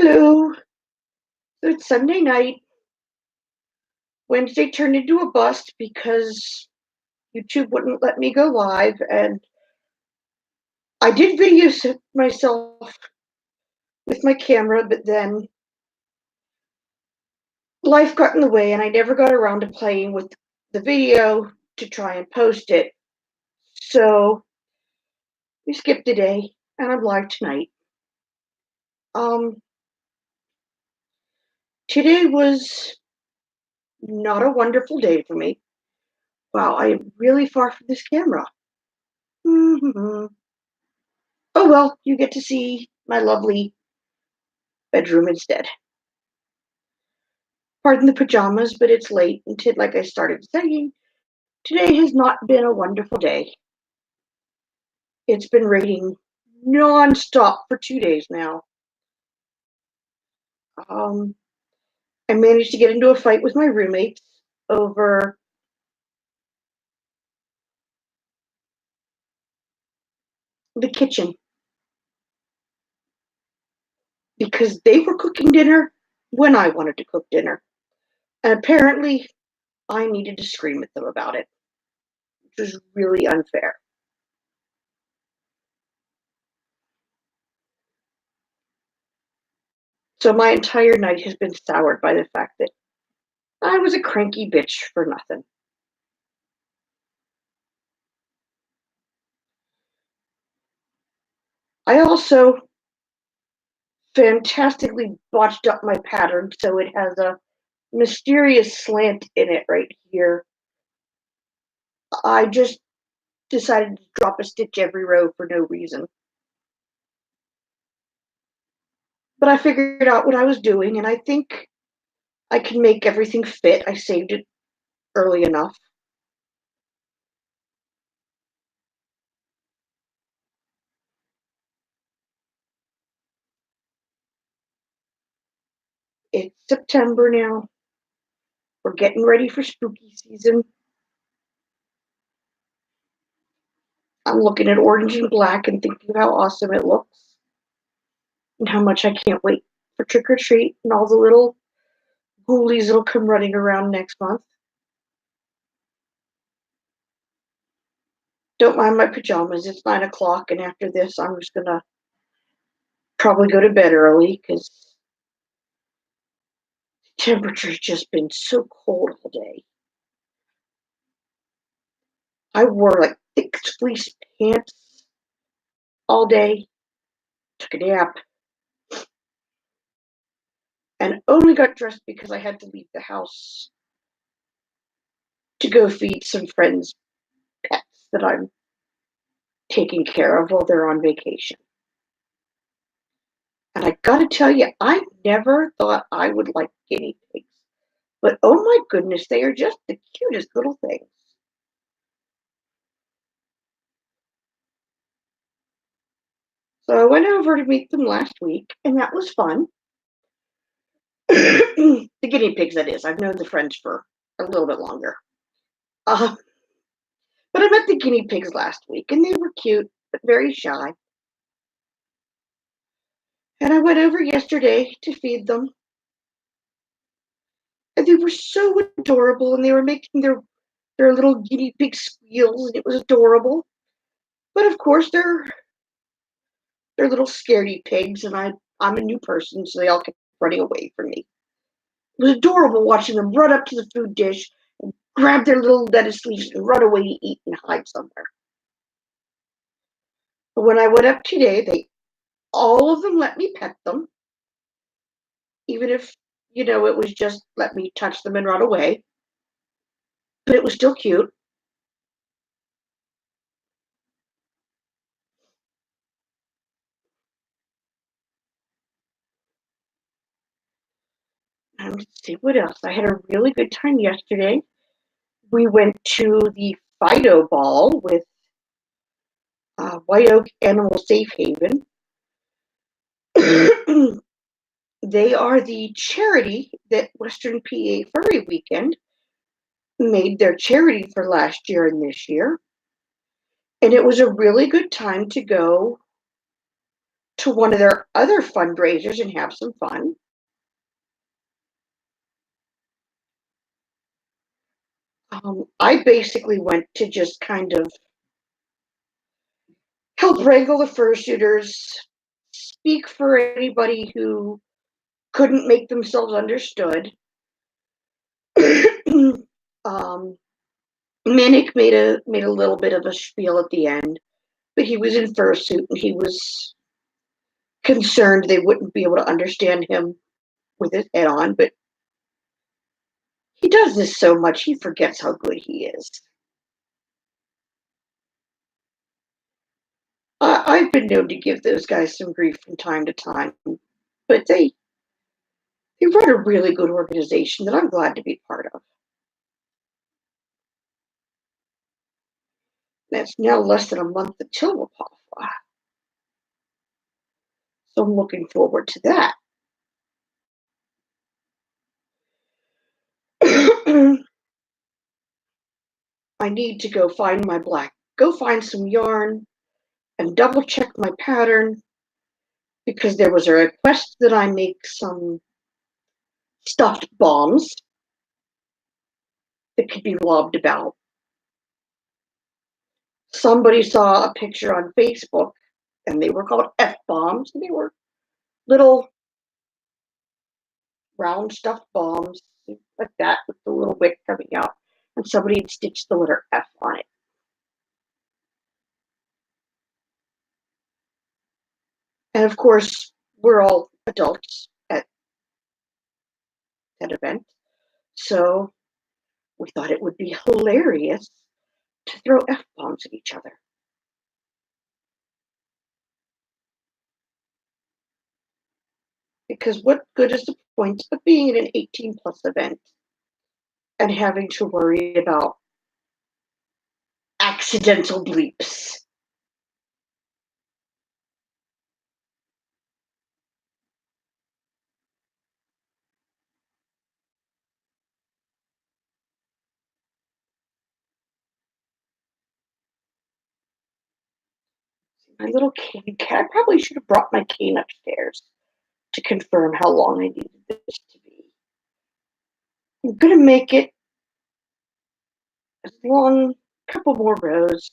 Hello. So it's Sunday night. Wednesday turned into a bust because YouTube wouldn't let me go live, and I did videos of myself with my camera, but then life got in the way, and I never got around to playing with the video to try and post it. So we skipped a day, and I'm live tonight. Um, Today was not a wonderful day for me. Wow, I am really far from this camera. Oh well, you get to see my lovely bedroom instead. Pardon the pajamas, but it's late, and like I started saying, today has not been a wonderful day. It's been raining non-stop for 2 days now. Um, I managed to get into a fight with my roommates over the kitchen because they were cooking dinner when I wanted to cook dinner. And apparently, I needed to scream at them about it, which was really unfair. So my entire night has been soured by the fact that I was a cranky bitch for nothing. I also fantastically botched up my pattern so it has a mysterious slant in it right here. I just decided to drop a stitch every row for no reason. But I figured out what I was doing, and I think I can make everything fit. I saved it early enough. It's September now. We're getting ready for spooky season. I'm looking at orange and black and thinking how awesome it looks and how much I can't wait for trick or treat and all the little ghoulies that'll come running around next month. Don't mind my pajamas. It's 9 o'clock, and after this, I'm just gonna probably go to bed early because the temperature's just been so cold all day. I wore like thick fleece pants all day, took a nap, and only got dressed because I had to leave the house to go feed some friends' pets that I'm taking care of while they're on vacation. And I gotta tell you, I never thought I would like guinea pigs. But oh my goodness, they are just the cutest little things. So I went over to meet them last week, and that was fun. The guinea pigs, that is. I've known the friends for a little bit longer. Uh, but I met the guinea pigs last week, and they were cute, but very shy. And I went over yesterday to feed them, and they were so adorable, and they were making their little guinea pig squeals, and it was adorable. But of course, they're little scaredy pigs, and I'm a new person, so they all kept running away from me. It was adorable watching them run up to the food dish and grab their little lettuce leaves and run away to eat and hide somewhere. But when I went up today, they all of them let me pet them, even if it was just let me touch them and run away. But it was still cute. Let's see what else. I had a really good time yesterday. We went to the Fido Ball with White Oak Animal Safe Haven. They are the charity that Western PA Furry Weekend made their charity for last year and this year. And it was a really good time to go to one of their other fundraisers and have some fun. I basically went to just kind of help wrangle the fursuiters, speak for anybody who couldn't make themselves understood. um, Manic made a little bit of a spiel at the end, but he was in fursuit and he was concerned they wouldn't be able to understand him with his head on. But he does this so much he forgets how good he is. I've been known to give those guys some grief from time to time, but they run a really good organization that I'm glad to be part of. That's now less than a month until Wapafwa, so I'm looking forward to that. I need to go find some yarn and double check my pattern because there was a request that I make some stuffed bombs that could be lobbed about. Somebody saw a picture on Facebook and they were called F bombs and they were little round stuffed bombs like that with the little wick coming out. And somebody had stitched the letter F on it. And of course, we're all adults at that event. So we thought it would be hilarious to throw F bombs at each other. Because what good is the point of being at an 18 plus event and having to worry about accidental bleeps? My little cane cat, I probably should have brought my cane upstairs to confirm how long I needed this to be. I'm gonna make it as long, a couple more rows,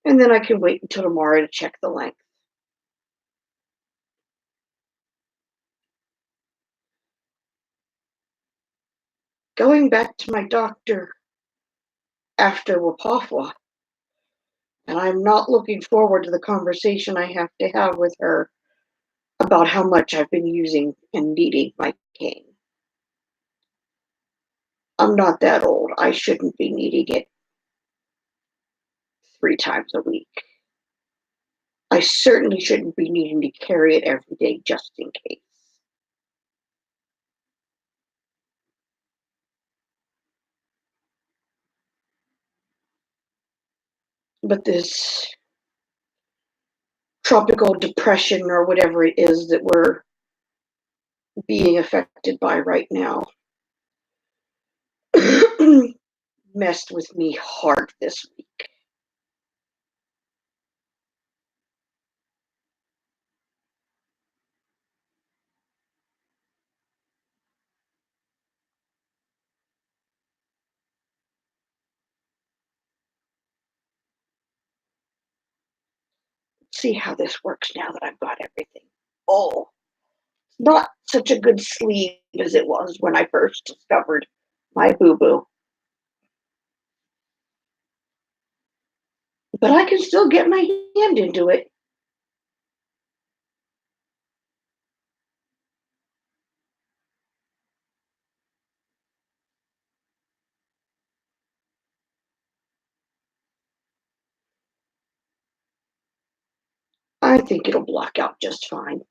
and then I can wait until tomorrow to check the length. Going back to my doctor after Wapafwa, and I'm not looking forward to the conversation I have to have with her about how much I've been using and needing my cane. I'm not that old. I shouldn't be needing it 3 times a week. I certainly shouldn't be needing to carry it every day just in case. But this tropical depression or whatever it is that we're being affected by right now messed with me hard this week. See how this works now that I've got everything. Oh, not such a good sleeve as it was when I first discovered my boo boo. But I can still get my hand into it. I think it'll block out just fine.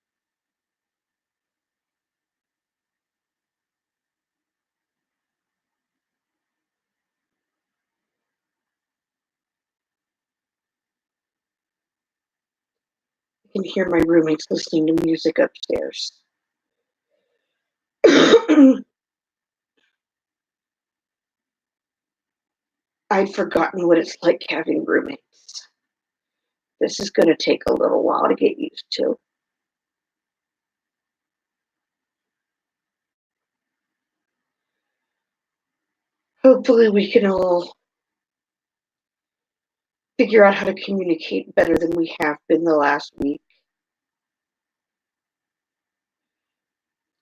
I can hear my roommates listening to music upstairs. I'd forgotten what it's like having roommates. This is going to take a little while to get used to. Hopefully, we can all figure out how to communicate better than we have been the last week.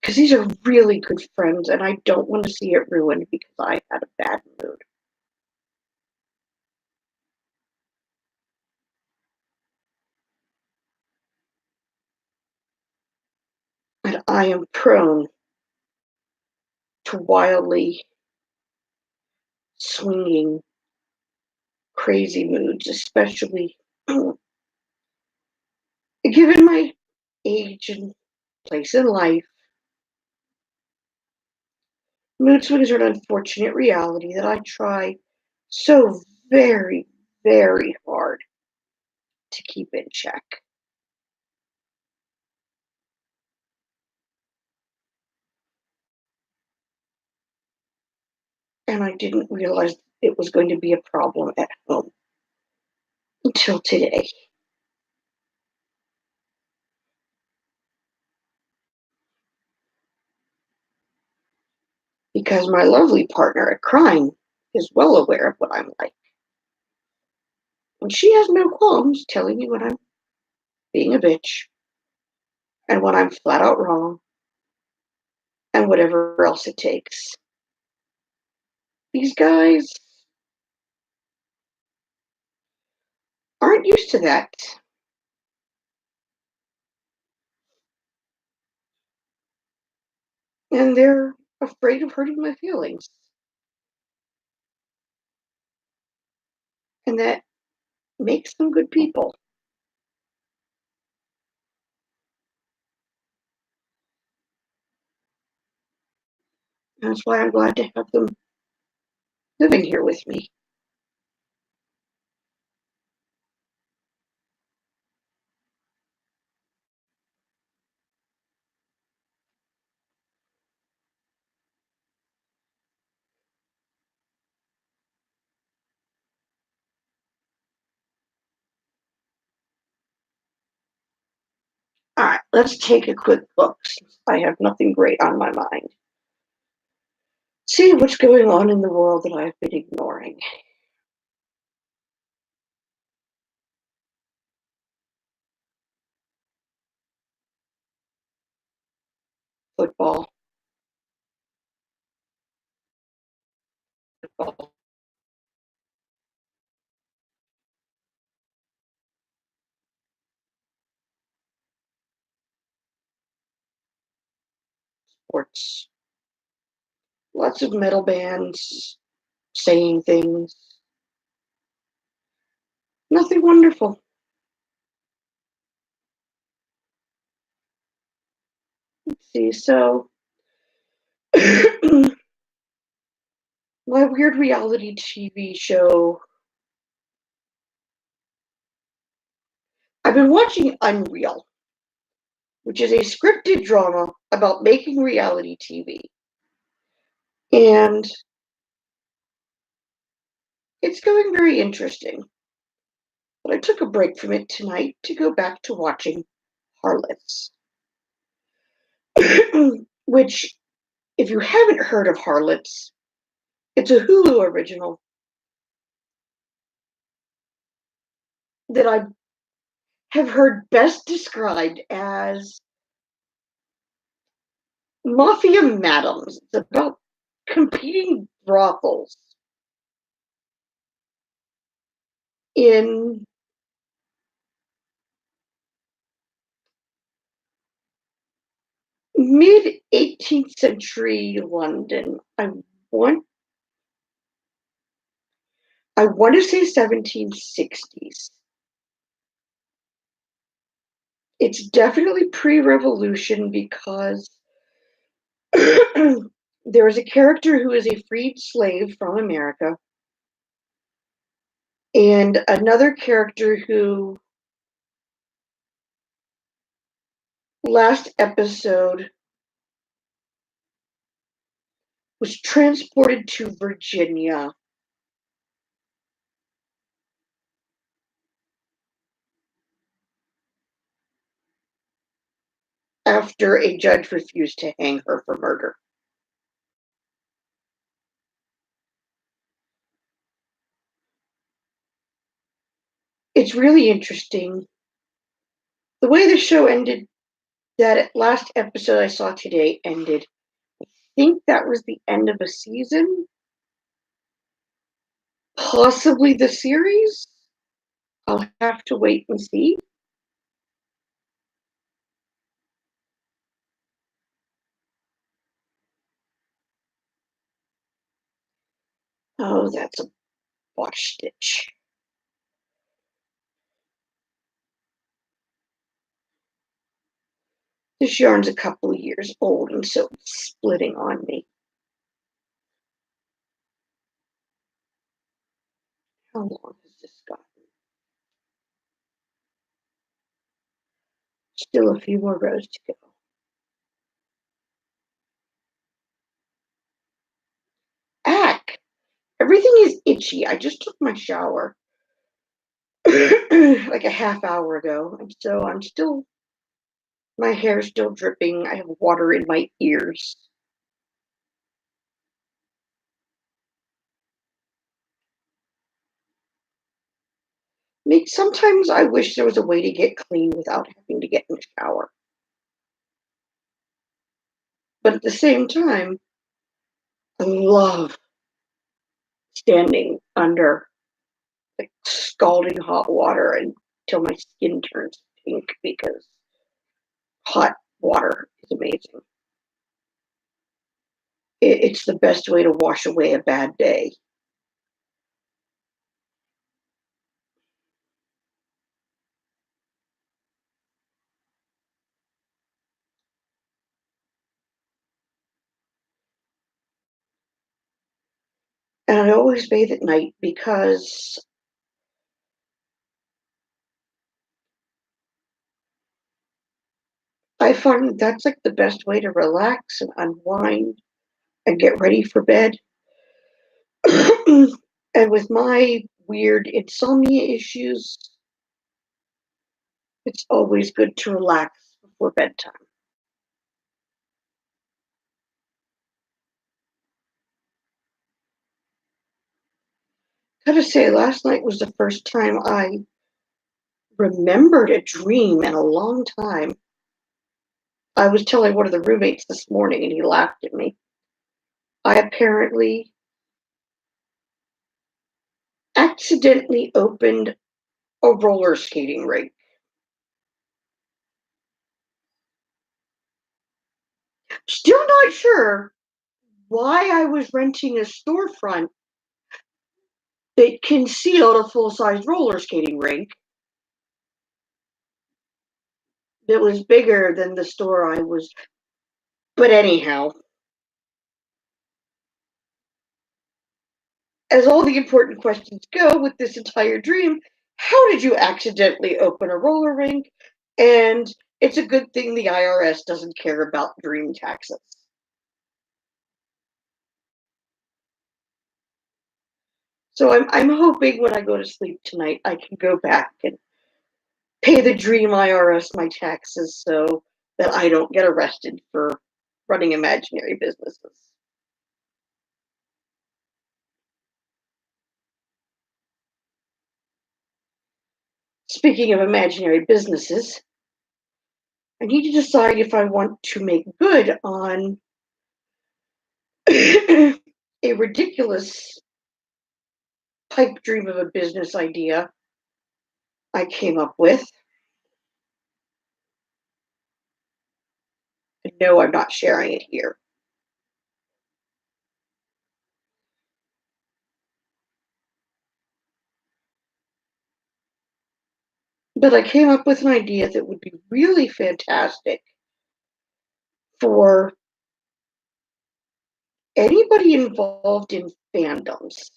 Because these are really good friends, and I don't want to see it ruined because I had a bad mood. And I am prone to wildly swinging, crazy moods, especially given my age and place in life. Mood swings are an unfortunate reality that I try so very, very hard to keep in check. And I didn't realize it was going to be a problem at home until today. Because my lovely partner at crime is well aware of what I'm like. And she has no qualms telling me when I'm being a bitch and when I'm flat out wrong and whatever else it takes. These guys aren't used to that, and they're afraid of hurting my feelings. And that makes them good people. And that's why I'm glad to have them living here with me. All right, let's take a quick look since I have nothing great on my mind. See what's going on in the world that I've been ignoring. Football, football, sports. Lots of metal bands saying things. Nothing wonderful. Let's see, so my weird reality TV show. I've been watching Unreal, which is a scripted drama about making reality TV. And it's going very interesting. But I took a break from it tonight to go back to watching Harlots, which, if you haven't heard of Harlots, it's a Hulu original that I have heard best described as Mafia Madams. It's about competing brothels in mid 18th century London. Want I want to say 1760s. It's definitely pre-revolution because there is a character who is a freed slave from America, and another character who last episode was transported to Virginia after a judge refused to hang her for murder. It's really interesting. The way the show ended, that last episode I saw today ended, I think that was the end of a season, possibly the series. I'll have to wait and see. Oh, that's a wash stitch. This yarn's a couple of years old, and so it's splitting on me. How long has this got? Still a few more rows to go. Ack! Everything is itchy. I just took my shower like a half hour ago, and so my hair's still dripping. I have water in my ears. Sometimes I wish there was a way to get clean without having to get in the shower. But at the same time, I love standing under like scalding hot water until my skin turns pink because hot water is amazing. It's the best way to wash away a bad day. And I always bathe at night because I find that's like the best way to relax and unwind and get ready for bed. And with my weird insomnia issues, it's always good to relax before bedtime. Gotta say, last night was the first time I remembered a dream in a long time. I was telling one of the roommates this morning and he laughed at me. I apparently accidentally opened a roller skating rink. Still not sure why I was renting a storefront that concealed a full size roller skating rink that was bigger than the store I was. But anyhow, as all the important questions go with this entire dream, how did you accidentally open a roller rink? And it's a good thing the IRS doesn't care about dream taxes. So I'm hoping when I go to sleep tonight, I can go back and pay the dream IRS my taxes so that I don't get arrested for running imaginary businesses. Speaking of imaginary businesses, I need to decide if I want to make good on a ridiculous pipe dream of a business idea I came up with. And no, I'm not sharing it here. But I came up with an idea that would be really fantastic for anybody involved in fandoms.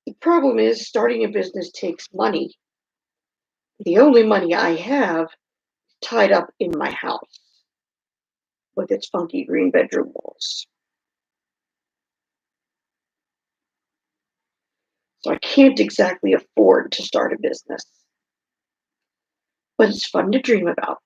The problem is starting a business takes money. The only money I have tied up in my house with its funky green bedroom walls. So I can't exactly afford to start a business. But it's fun to dream about.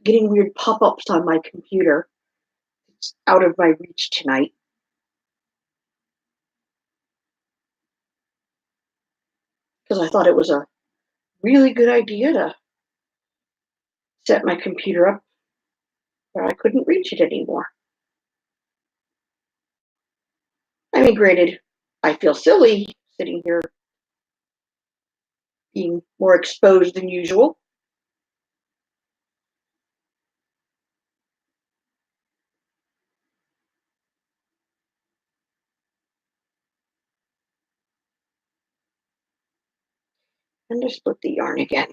getting weird pop-ups on my computer. It's out of my reach tonight because I thought it was a really good idea to set my computer up where I couldn't reach it anymore. I mean, granted, I feel silly sitting here being more exposed than usual. And I split the yarn again.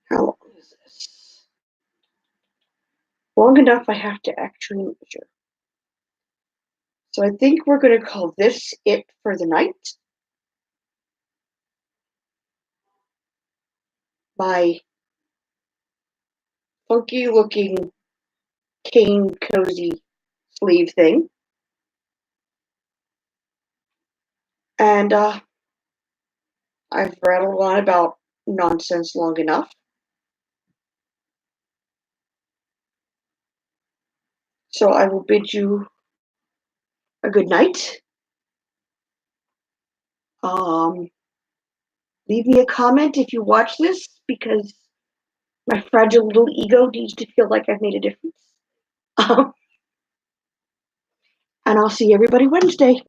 How long is this? Long enough I have to actually measure. So I think we're going to call this it for the night. My funky looking cane cozy sleeve thing. And I've rattled on about nonsense long enough. So I will bid you a good night. Um, Leave me a comment if you watch this because my fragile little ego needs to feel like I've made a difference. And I'll see everybody Wednesday.